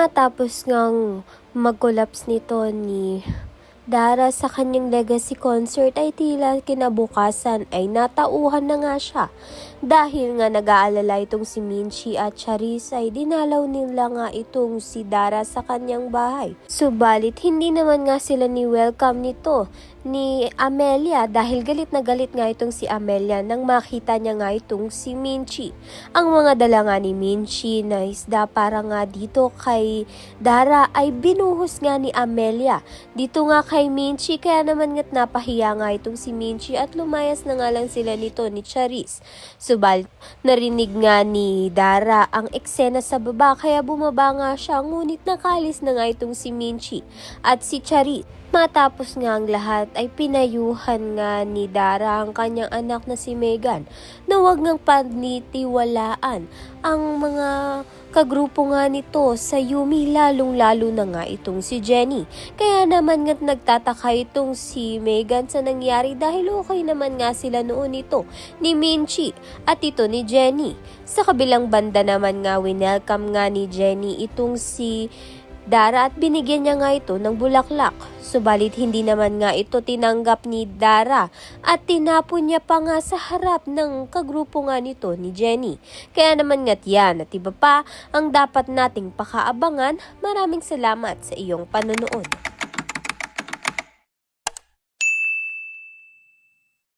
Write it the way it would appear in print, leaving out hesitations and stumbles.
Matapos ngang mag-collapse nito ni Dara sa kanyang legacy concert ay tila kinabukasan ay natauhan na nga siya. Dahil nga nag-aalala itong si Minchi at Charis ay dinalaw nila nga itong si Dara sa kanyang bahay. Subalit hindi naman nga sila ni welcome nito ni Amelia dahil galit na galit nga itong si Amelia nang makita niya nga itong si Minchi. Ang mga dala nga ni Minchi na isda para nga dito kay Dara ay binuhos nga ni Amelia dito nga kay Minchi, kaya naman nga't napahiya nga itong si Minchi at lumayas na nga lang sila nito ni Charis. Subalit narinig nga ni Dara ang eksena sa baba kaya bumaba nga siya, ngunit nakalis na nga itong si Minchi at si Charis. Matapos nga ang lahat ay pinayuhan nga ni Dara ang kanyang anak na si Megan na huwag ngang panitiwalaan ang mga kagrupo nga nito sa Yumi, lalong-lalo na nga itong si Jenny. Kaya naman nga't nagtataka itong si Megan sa nangyari dahil okay naman nga sila noon ito ni Minchi at ito ni Jenny. Sa kabilang banda naman nga winelcome nga ni Jenny itong si Dara at binigyan niya nga ito ng bulaklak. Subalit hindi naman nga ito tinanggap ni Dara at tinapon niya pa nga sa harap ng kagrupo nga nito ni Jenny. Kaya naman nga't yan at iba pa ang dapat nating pakaabangan. Maraming salamat sa iyong panonood.